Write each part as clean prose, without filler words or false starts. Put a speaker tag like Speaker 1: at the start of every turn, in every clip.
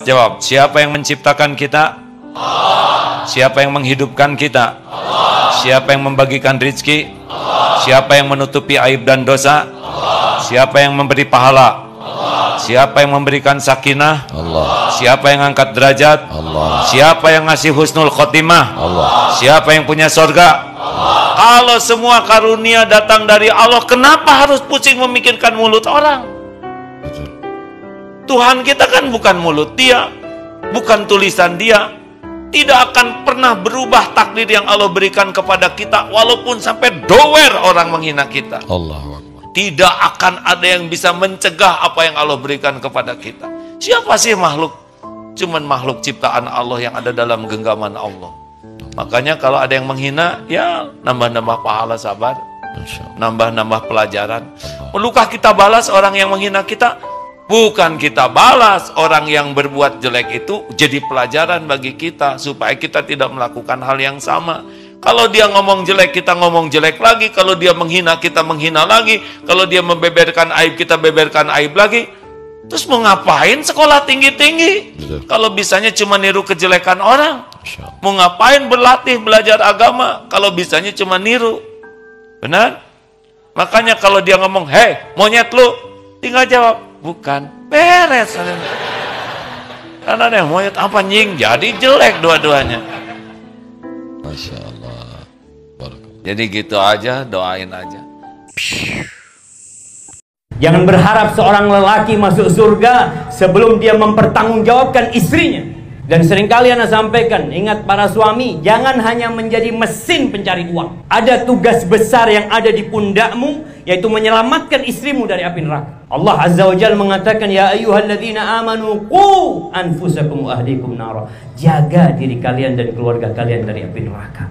Speaker 1: Jawab, siapa yang menciptakan kita? Allah. Siapa yang menghidupkan kita? Allah. Siapa yang membagikan rizki? Allah. Siapa yang menutupi aib dan dosa? Allah. Siapa yang memberi pahala? Allah. Siapa yang memberikan sakinah? Allah. Siapa yang angkat derajat? Allah. Siapa yang ngasih husnul khotimah? Allah. Siapa yang punya surga? Allah. Kalau semua karunia datang dari Allah, kenapa harus pusing memikirkan mulut orang? Tuhan kita kan bukan mulut dia, bukan tulisan dia. Tidak akan pernah berubah takdir yang Allah berikan kepada kita, walaupun sampai dower orang menghina kita. Allahu Akbar. Tidak akan ada yang bisa mencegah apa yang Allah berikan kepada kita. Siapa sih makhluk? Cuman makhluk ciptaan Allah yang ada dalam genggaman Allah. Makanya kalau ada yang menghina, ya nambah-nambah pahala sabar, nambah-nambah pelajaran. Perlukah kita balas orang yang menghina kita? Bukan kita balas, orang yang berbuat jelek itu jadi pelajaran bagi kita supaya kita tidak melakukan hal yang sama. Kalau dia ngomong jelek, kita ngomong jelek lagi. Kalau dia menghina, kita menghina lagi. Kalau dia membeberkan aib, kita beberkan aib lagi. Terus mau ngapain sekolah tinggi-tinggi? Kalau bisanya cuma niru kejelekan orang. Mau ngapain berlatih belajar agama kalau bisanya cuma niru? Benar? Makanya kalau dia ngomong, hei monyet lu, tinggal jawab, bukan, beres. Karena ada yang monyet apa nying, jadi jelek dua-duanya. Masya Allah. Jadi gitu aja, doain aja.
Speaker 2: Jangan berharap seorang lelaki masuk surga sebelum dia mempertanggungjawabkan istrinya. Dan seringkali Anda sampaikan, ingat para suami, jangan hanya menjadi mesin pencari uang. Ada tugas besar yang ada di pundakmu, yaitu menyelamatkan istrimu dari api neraka. Allah Azza wa Jalla mengatakan, ya ayyuhalladzina amanu qu anfusakum wa ahlikum nara. Jaga diri kalian dan keluarga kalian dari api neraka.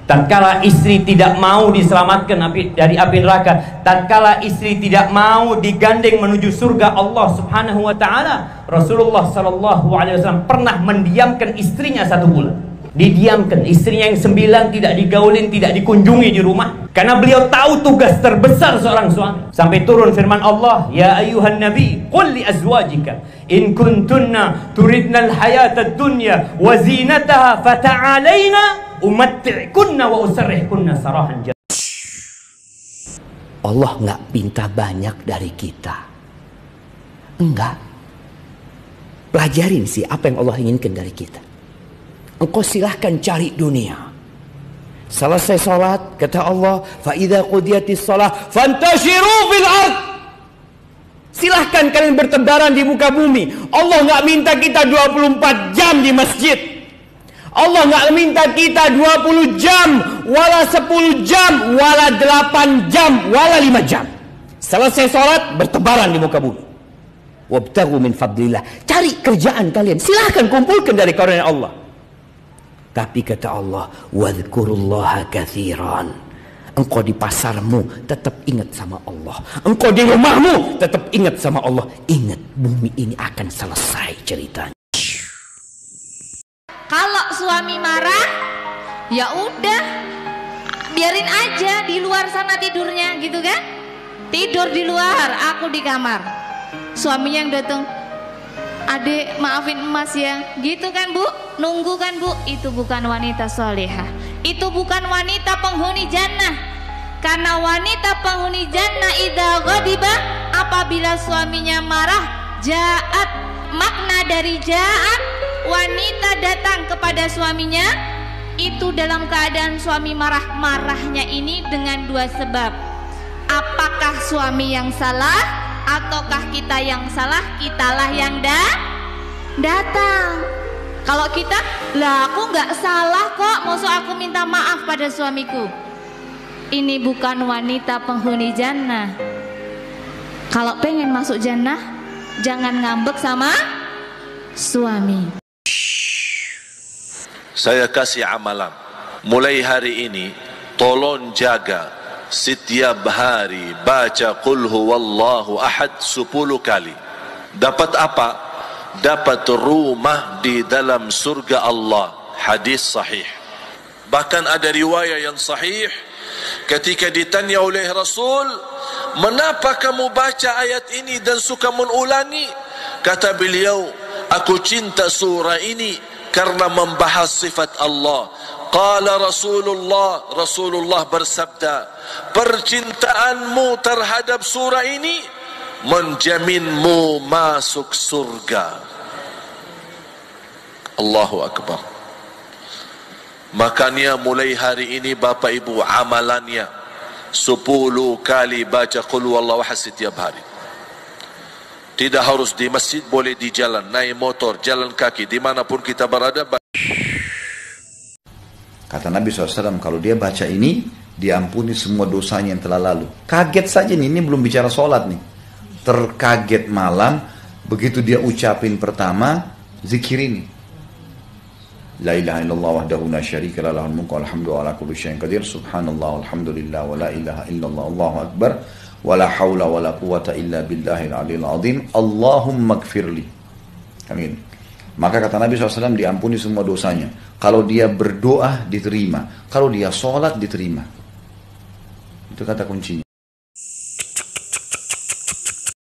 Speaker 2: Tatkala istri tidak mau diselamatkan dari api neraka, tatkala istri tidak mau digandeng menuju surga Allah Subhanahu wa taala, Rasulullah sallallahu alaihi wasallam pernah mendiamkan istrinya 1 bulan. Didiamkan, istrinya yang 9 tidak digaulin, tidak dikunjungi di rumah, karena beliau tahu tugas terbesar seorang suami. Sampai turun firman Allah, ya ayyuhan nabi qul li azwajika in kuntunna turidna al-hayata ad-dunya wa zinataha fata'alaina umatti'kunna wa usarrihkunna sarahan jamila. Allah nggak minta banyak dari kita, enggak. Pelajarin sih apa yang Allah inginkan dari kita. Engkau silahkan cari dunia. Selesai salat, kata Allah, fa idza qudiyatis shalah fantashiru fil ard. Silahkan kalian bertebaran di muka bumi. Allah nggak minta kita 24 jam di masjid. Allah nggak minta kita 20 jam, wala 10 jam, wala 8 jam, wala 5 jam. Selesai sholat, bertebaran di muka bumi. Wabtaghu min fadlillah. Cari kerjaan kalian, silahkan kumpulkan dari karunia Allah. Tapi kata Allah, wadhkurullaha katsiran. Engkau di pasarmu tetap ingat sama Allah. Engkau di rumahmu tetap ingat sama Allah. Ingat, bumi ini akan selesai ceritanya.
Speaker 3: Kalau suami marah, ya udah, biarin aja di luar sana tidurnya, gitu kan? Tidur di luar, aku di kamar. Suaminya yang datang, adek maafin emas ya, gitu kan bu? Nunggu kan bu? Itu bukan wanita solehah, itu bukan wanita penghuni jannah. Karena wanita penghuni jannah idza ghadiba, apabila suaminya marah, ja'at, makna dari ja'at, wanita datang kepada suaminya itu dalam keadaan suami marah. Marahnya ini dengan 2 sebab. Apakah suami yang salah ataukah kita yang salah? Kitalah yang datang. Kalau kita, lah aku nggak salah kok, maksud aku minta maaf pada suamiku. Ini bukan wanita penghuni jannah. Kalau pengen masuk jannah, jangan ngambek sama suami.
Speaker 4: Saya kasih amalan, mulai hari ini tolong jaga setiap hari baca qul huwallahu ahad 10 kali. Dapat apa? Dapat rumah di dalam surga Allah. Hadis sahih. Bahkan ada riwayat yang sahih, ketika ditanya oleh Rasul, mengapa kamu baca ayat ini dan suka mengulangi? Kata beliau, Aku cinta surah ini karena membahas sifat Allah. Qala Rasulullah bersabda, percintaanmu terhadap surah ini menjaminmu masuk surga. Allahu Akbar. Makanya mulai hari ini Bapak Ibu, amalannya 10 kali baca Qul huwallahu ahad setiap hari. Tidak harus di masjid, boleh di jalan, naik motor, jalan kaki, dimanapun kita berada.
Speaker 5: Kata Nabi SAW, kalau dia baca ini, diampuni semua dosanya yang telah lalu. Kaget saja nih, ini belum bicara sholat nih. Terkaget malam, begitu dia ucapin pertama, zikir ini. La ilaha illallah wahdahu la syarika lah, lahul mulku wal hamdu ala kulli syai'in qadir. Subhanallah walhamdulillah wa la ilaha illallah, Allahu akbar. Wa la haula wa la quwata illa billahil aliyil azim. Allahumma gfirli. Amin. Maka kata Nabi SAW, diampuni semua dosanya. Kalau dia berdoa, diterima. Kalau dia sholat, diterima. Itu kata kuncinya.